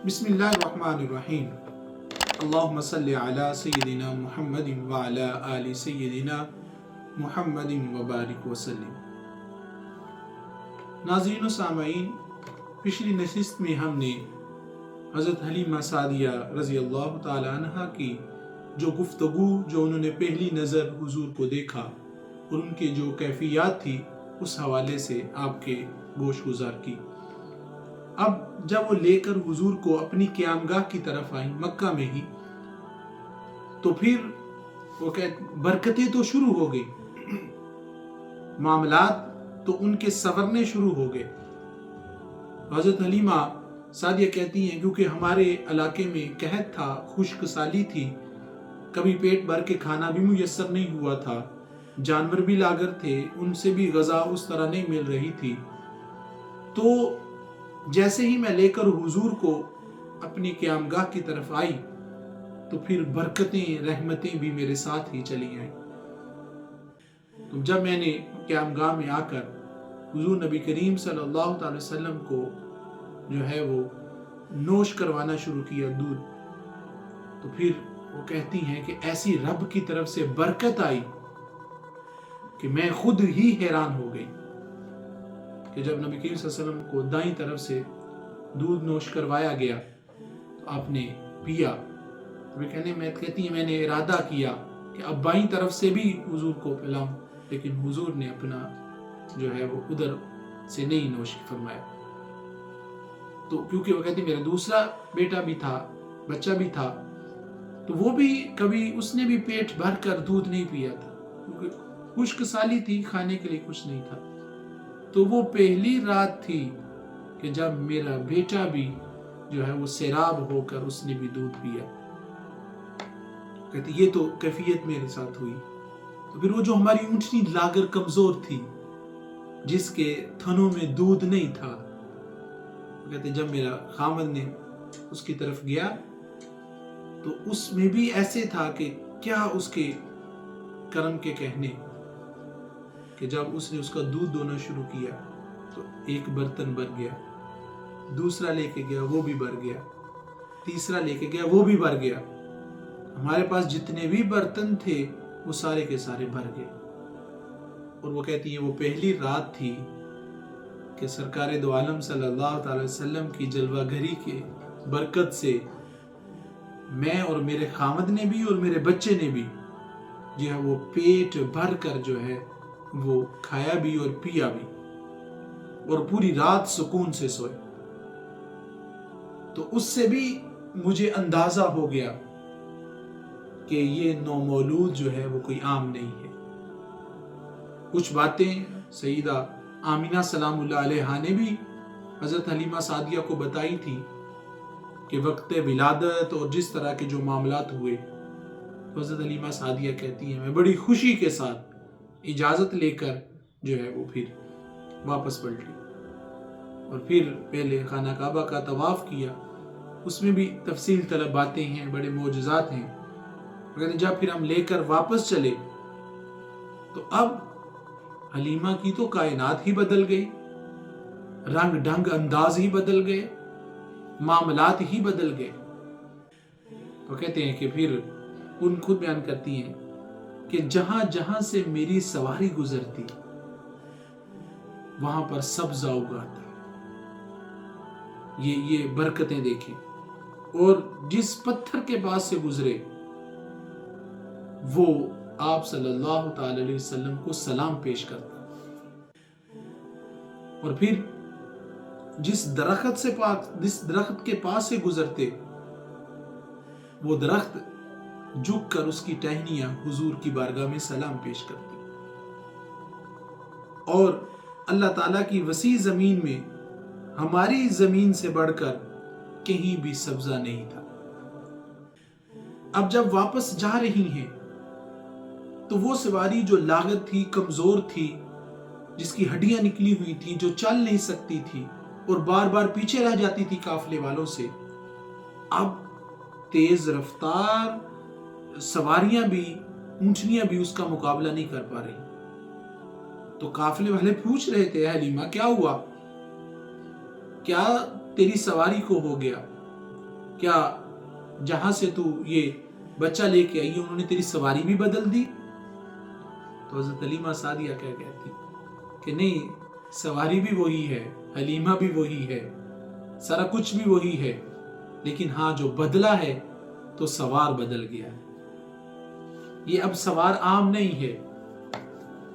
بسم اللہ الرحمن الرحیم اللہم صلی علی سیدنا محمد وعلی آل سیدنا محمد وبارک وسلم۔ ناظرین و سامعین، پچھلی نشست میں ہم نے حضرت حلیمہ سعدیہ رضی اللہ تعالی عنہ کی جو گفتگو، جو انہوں نے پہلی نظر حضور کو دیکھا اور ان کی جو کیفیات تھی، اس حوالے سے آپ کے گوش گزار کی۔ اب جب وہ لے کر حضور کو اپنی قیامگاہ کی طرف آئیں مکہ میں ہی، تو پھر وہ برکتیں تو شروع ہو گئی، معاملات تو ان کے سنورنے شروع ہو گئے۔ حضرت حلیمہ سعدیہ کہتی ہیں کیونکہ ہمارے علاقے میں قحط تھا، خشک سالی تھی، کبھی پیٹ بھر کے کھانا بھی میسر نہیں ہوا تھا، جانور بھی لاغر تھے، ان سے بھی غذا اس طرح نہیں مل رہی تھی۔ تو جیسے ہی میں لے کر حضور کو اپنی قیامگاہ کی طرف آئی تو پھر برکتیں، رحمتیں بھی میرے ساتھ ہی چلی آئیں۔ تو جب میں نے قیامگاہ میں آ کر حضور نبی کریم صلی اللہ تعالی وسلم کو جو ہے وہ نوش کروانا شروع کیا دودھ، تو پھر وہ کہتی ہیں کہ ایسی رب کی طرف سے برکت آئی کہ میں خود ہی حیران ہو گئی کہ جب نبی کریم صلی اللہ علیہ وسلم کو دائیں طرف سے دودھ نوش کروایا گیا تو آپ نے پیا۔ تو میں کہتی ہیں میں نے ارادہ کیا کہ اب بائیں طرف سے بھی حضور کو پلاؤں، لیکن حضور نے اپنا جو ہے وہ ادھر سے نہیں نوش فرمایا۔ تو کیونکہ وہ کہتی میرا دوسرا بیٹا بھی تھا، بچہ بھی تھا، تو وہ بھی کبھی اس نے بھی پیٹ بھر کر دودھ نہیں پیا تھا کیونکہ خشک سالی تھی، کھانے کے لیے کچھ نہیں تھا۔ تو وہ پہلی رات تھی کہ جب میرا بیٹا بھی جو ہے وہ سیراب ہو کر اس نے بھی دودھ پیا۔ کہتے یہ تو کیفیت میرے ساتھ ہوئی۔ تو پھر وہ جو ہماری اونٹنی لاغر کمزور تھی، جس کے تھنوں میں دودھ نہیں تھا، کہتے جب میرا خامد نے اس کی طرف گیا تو اس میں بھی ایسے تھا کہ کیا اس کے کرم کے کہنے، کہ جب اس نے اس کا دودھ دونا شروع کیا تو ایک برتن بھر گیا، دوسرا لے کے گیا وہ بھی بھر گیا، تیسرا لے کے گیا وہ بھی بھر گیا۔ ہمارے پاس جتنے بھی برتن تھے وہ سارے کے سارے بھر گئے۔ اور وہ کہتی ہیں وہ پہلی رات تھی کہ سرکار دو عالم صلی اللہ تعالی وسلم کی جلوہ گری کے برکت سے میں اور میرے خامد نے بھی اور میرے بچے نے بھی جو ہے وہ پیٹ بھر کر جو ہے وہ کھایا بھی اور پیا بھی، اور پوری رات سکون سے سوئے۔ تو اس سے بھی مجھے اندازہ ہو گیا کہ یہ نومولود جو ہے وہ کوئی عام نہیں ہے۔ کچھ باتیں سیدہ آمینہ سلام اللہ علیہا نے بھی حضرت حلیمہ سعدیہ کو بتائی تھی کہ وقت ولادت اور جس طرح کے جو معاملات ہوئے، تو حضرت حلیمہ سعدیہ کہتی ہیں میں بڑی خوشی کے ساتھ اجازت لے کر جو ہے وہ پھر واپس پلٹی اور پھر پہلے خانہ کعبہ کا طواف کیا۔ اس میں بھی تفصیل طلب باتیں ہیں، بڑے معجزات ہیں۔ مگر جب پھر ہم لے کر واپس چلے تو اب حلیمہ کی تو کائنات ہی بدل گئی، رنگ ڈھنگ انداز ہی بدل گئے، معاملات ہی بدل گئے۔ تو کہتے ہیں کہ پھر ان خود بیان کرتی ہیں کہ جہاں جہاں سے میری سواری گزرتی وہاں پر سبزہ اگاتا۔ یہ برکتیں دیکھیں، اور جس پتھر کے پاس سے گزرے وہ آپ صلی اللہ تعالی علیہ وسلم کو سلام پیش کرتا، اور پھر جس درخت کے پاس سے گزرتے وہ درخت جھک کر اس کی ٹہنیاں حضور کی بارگاہ میں سلام پیش کرتی۔ اور اللہ تعالیٰ کی وسیع زمین میں ہماری زمین سے بڑھ کر کہیں بھی سبزہ نہیں تھا۔ اب جب واپس جا رہی ہیں تو وہ سواری جو لاغر تھی، کمزور تھی، جس کی ہڈیاں نکلی ہوئی تھی، جو چل نہیں سکتی تھی اور بار بار پیچھے رہ جاتی تھی قافلے والوں سے، اب تیز رفتار سواریاں بھی، اونٹنیاں بھی اس کا مقابلہ نہیں کر پا رہی۔ تو قافلے والے پوچھ رہے تھے حلیمہ کیا ہوا، کیا تیری سواری کو ہو گیا؟ کیا جہاں سے تو یہ بچہ لے کے آئی انہوں نے تیری سواری بھی بدل دی؟ تو حضرت حلیمہ سعدیہ کیا کہتی کہ نہیں، سواری بھی وہی ہے، حلیمہ بھی وہی ہے، سارا کچھ بھی وہی ہے، لیکن ہاں جو بدلا ہے تو سوار بدل گیا ہے۔ یہ اب سوار عام نہیں ہے،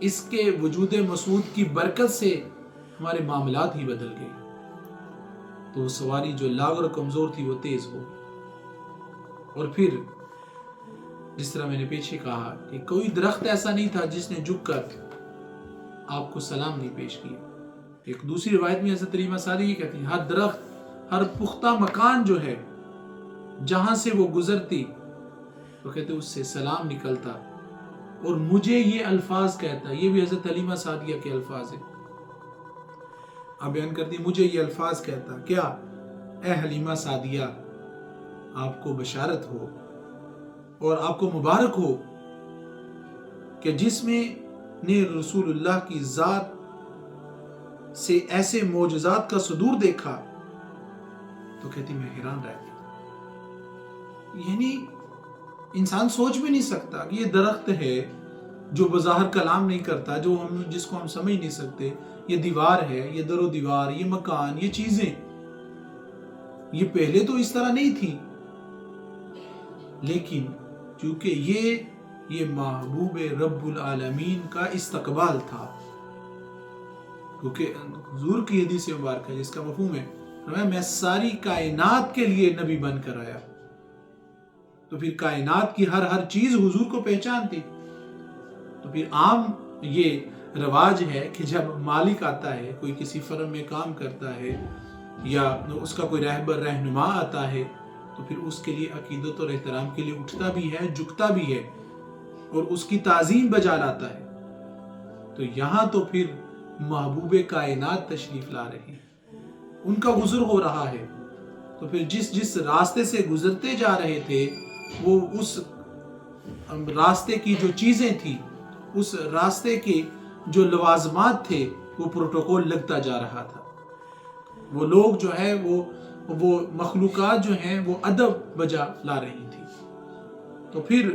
اس کے وجود مسعود کی برکت سے ہمارے معاملات ہی بدل گئے۔ تو وہ سواری جو لاغر اور کمزور تھی وہ تیز ہو، اور پھر جس طرح میں نے پیچھے کہا کہ کوئی درخت ایسا نہیں تھا جس نے جھک کر آپ کو سلام نہیں پیش کیا۔ ایک دوسری روایت میں حضرت حلیمہ سعدیہ یہ کہتی ہیں ہر درخت، ہر پختہ مکان جو ہے جہاں سے وہ گزرتی تو کہتے اس سے سلام نکلتا اور مجھے یہ الفاظ کہتا۔ یہ بھی حضرت حلیمہ سعدیہ کے الفاظ ہیں۔ اب بیان کرتی مجھے یہ الفاظ کہتا، کیا اے حلیمہ سعدیہ، آپ کو بشارت ہو اور آپ کو مبارک ہو کہ جس میں نے رسول اللہ کی ذات سے ایسے معجزات کا صدور دیکھا۔ تو کہتی میں حیران رہ گئی، یعنی انسان سوچ بھی نہیں سکتا کہ یہ درخت ہے جو بظاہر کلام نہیں کرتا، جس کو ہم سمجھ نہیں سکتے، یہ دیوار ہے، یہ در و دیوار، یہ مکان، یہ چیزیں، یہ پہلے تو اس طرح نہیں تھی، لیکن چونکہ یہ محبوب رب العالمین کا استقبال تھا، کیونکہ حضور کی حدیث مبارکہ ہے جس کا مفہوم ہے میں ساری کائنات کے لیے نبی بن کر آیا، تو پھر کائنات کی ہر چیز حضور کو پہچانتی۔ تو پھر عام یہ رواج ہے کہ جب مالک آتا ہے، کوئی کسی فرم میں کام کرتا ہے یا اس کا کوئی رہبر رہنما آتا ہے، تو پھر اس کے لیے عقیدت اور احترام کے لیے اٹھتا بھی ہے، جھکتا بھی ہے اور اس کی تعظیم بجا لاتا ہے۔ تو یہاں تو پھر محبوب کائنات تشریف لا رہے ہیں، ان کا گزر ہو رہا ہے، تو پھر جس راستے سے گزرتے جا رہے تھے وہ اس راستے کی جو چیزیں تھی، اس راستے کے جو لوازمات تھے، وہ پروٹوکول لگتا جا رہا تھا۔ وہ لوگ جو ہے وہ مخلوقات جو ہیں وہ ادب بجا لا رہی تھی۔ تو پھر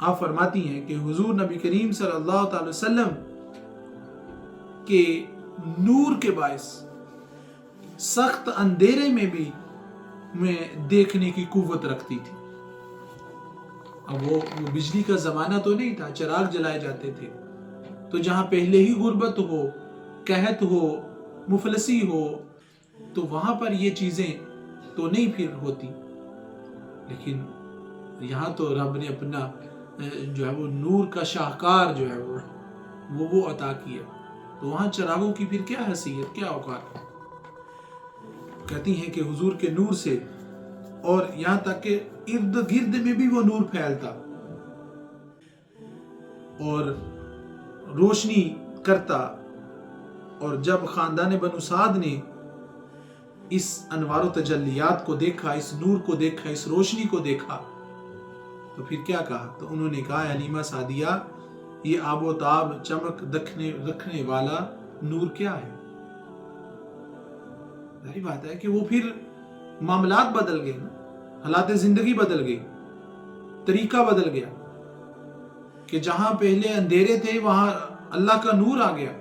آپ فرماتی ہیں کہ حضور نبی کریم صلی اللہ تعالی وسلم کے نور کے باعث سخت اندھیرے میں بھی میں دیکھنے کی قوت رکھتی تھی۔ اب وہ بجلی کا زمانہ تو نہیں تھا، چراغ جلائے جاتے تھے، تو جہاں پہلے ہی غربت ہو، قحط ہو، مفلسی ہو، تو وہاں پر یہ چیزیں تو نہیں پھر ہوتی، لیکن یہاں تو رب نے اپنا جو ہے وہ نور کا شاہکار جو ہے وہ عطا کیا، تو وہاں چراغوں کی پھر کیا حیثیت، کیا اوقات۔ کہتی ہیں کہ حضور کے نور سے، اور یہاں تک کہ ارد گرد میں بھی وہ نور پھیلتا اور روشنی کرتا، اور جب خاندان بنو سعد نے اس انوار و تجلیات کو دیکھا، اس نور کو دیکھا، اس روشنی کو دیکھا، تو پھر کیا کہا؟ تو انہوں نے کہا حلیمہ سعدیہ، یہ آب و تاب چمک رکھنے والا نور کیا ہے؟ ظاہر بات ہے کہ وہ پھر معاملات بدل گئے نا، حالات زندگی بدل گئی، طریقہ بدل گیا، کہ جہاں پہلے اندھیرے تھے وہاں اللہ کا نور آ گیا،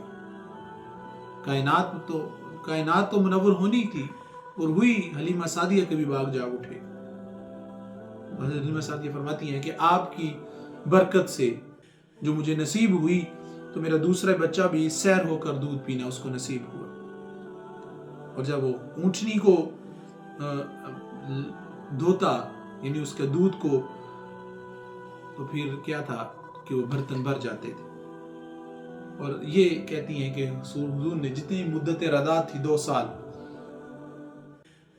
کائنات تو منور ہونی تھی، اور ہوئی حلیمہ سعدیہ کے بھی باغ جاگ اٹھے۔ حضرت حلیمہ سعدیہ فرماتی ہیں کہ آپ کی برکت سے جو مجھے نصیب ہوئی، تو میرا دوسرا بچہ بھی سیر ہو کر دودھ پینا اس کو نصیب ہوا، اور جب وہ اونٹنی کو دھوتا، یعنی اس کے دودھ کو، تو پھر کیا تھا کہ وہ برتن بھر جاتے تھے۔ اور یہ کہتی ہیں کہ حضور نے جتنی مدت رضاعت تھی 2 سال،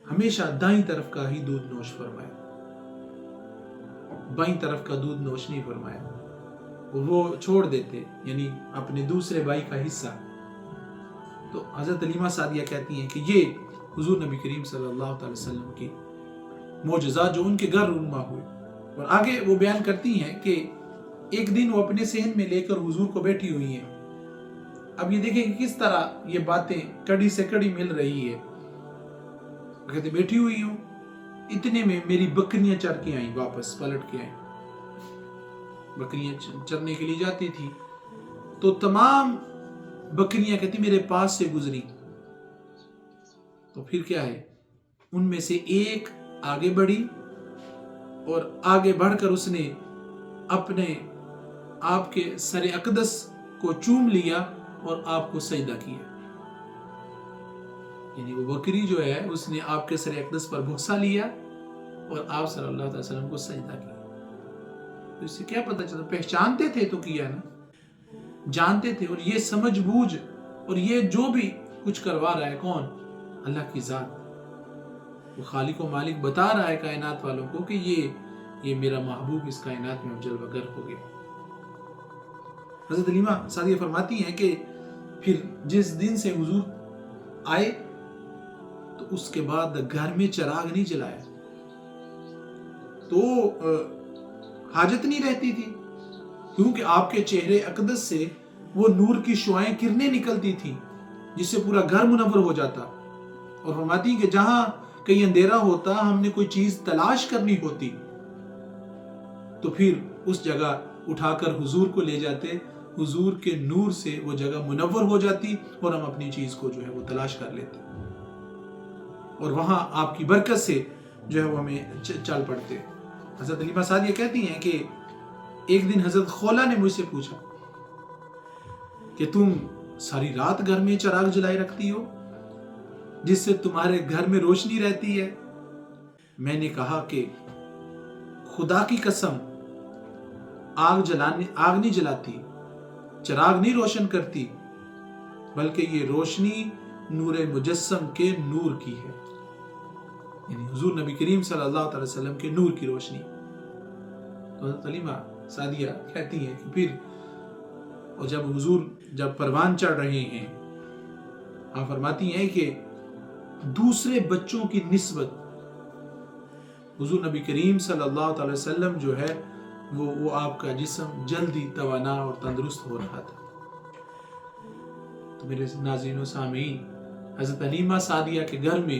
ہمیشہ دائیں طرف کا ہی دودھ نوش فرمایا، بائیں طرف کا دودھ نوش نہیں فرمایا، وہ چھوڑ دیتے، یعنی اپنے دوسرے بھائی کا حصہ۔ تو حضرت حلیمہ سعدیہ کہتی ہیں کہ یہ حضور نبی کریم صلی اللہ علیہ وسلم کی معجزات جو ان کے گھر رونما ہوئے۔ اور آگے وہ بیان کرتی ہیں کہ ایک دن وہ اپنے صحن میں لے کر حضور کو بیٹھی ہوئی ہیں۔ اب یہ دیکھیں کہ کس طرح یہ باتیں کڑی سے کڑی مل رہی ہے۔ کہتے بیٹھی ہوئی ہوں اتنے میں میری بکریاں چر کے آئیں، واپس پلٹ کے آئیں، بکریاں چرنے کے لیے جاتی تھی تو تمام بکریاں کہتی میرے پاس سے گزری، تو پھر کیا ہے، ان میں سے ایک آگے بڑھی اور آگے بڑھ کر اس نے اپنے آپ کے سر اقدس کو چوم لیا اور آپ کو سجدہ کیا، یعنی وہ بکری جو ہے اس نے آپ کے سر اقدس پر بوسہ لیا اور آپ صلی اللہ علیہ وسلم کو سجدہ کیا۔ تو اس سے کیا پتہ چلا، پہچانتے تھے تو کیا نا، جانتے تھے، اور یہ سمجھ بوجھ اور یہ جو بھی کچھ کروا رہا ہے کون؟ اللہ کی ذات، وہ خالق و مالک بتا رہا ہے کائنات والوں کو کہ یہ میرا محبوب اس کائنات میں جلوہ گر ہو گیا۔ حضرت حلیمہ سعدیہ فرماتی ہیں کہ پھر جس دن سے حضور آئے تو اس کے بعد گھر میں چراغ نہیں جلایا، تو حاجت نہیں رہتی تھی، کیونکہ آپ کے چہرے اقدس سے وہ نور کی شعائیں کرنیں نکلتی تھی جس سے پورا گھر منور ہو جاتا، اور فرماتی کہ جہاں کہیں اندھیرا ہوتا، ہم نے کوئی چیز تلاش کرنی ہوتی تو پھر اس جگہ اٹھا کر حضور کو لے جاتے، حضور کے نور سے وہ جگہ منور ہو جاتی اور ہم اپنی چیز کو جو ہے وہ تلاش کر لیتے، اور وہاں آپ کی برکت سے جو ہے وہ ہمیں چل پڑتے۔ حضرت حلیمہ سعدیہ کہتی ہیں کہ ایک دن حضرت خولہ نے مجھ سے پوچھا کہ تم ساری رات گھر میں چراغ جلائے رکھتی ہو جس سے تمہارے گھر میں روشنی رہتی ہے؟ میں نے کہا کہ خدا کی قسم، آگ نہیں جلاتی، چراغ نہیں روشن کرتی، بلکہ یہ روشنی نور مجسم کے نور کی ہے، یعنی حضور نبی کریم صلی اللہ علیہ وسلم کے نور کی روشنی۔ تو حضرت حلیمہ سعدیہ کہتی ہیں کہ پھر اور جب حضور پروان چڑھ رہے ہیں، آپ فرماتی ہیں کہ دوسرے بچوں کی نسبت حضور نبی کریم صلی اللہ علیہ وسلم جو ہے وہ آپ کا جسم جلدی توانا اور تندرست ہو رہا تھا۔ تو میرے ناظرین و سامعین، حضرت حلیمہ سعدیہ کے گھر میں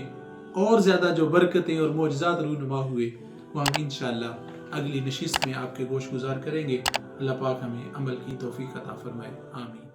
اور زیادہ جو برکتیں اور معجزات رونما ہوئے وہ ہم انشاءاللہ اگلی نشست میں آپ کے گوش گزار کریں گے۔ اللہ پاک ہمیں عمل کی توفیق عطا فرمائے، آمین۔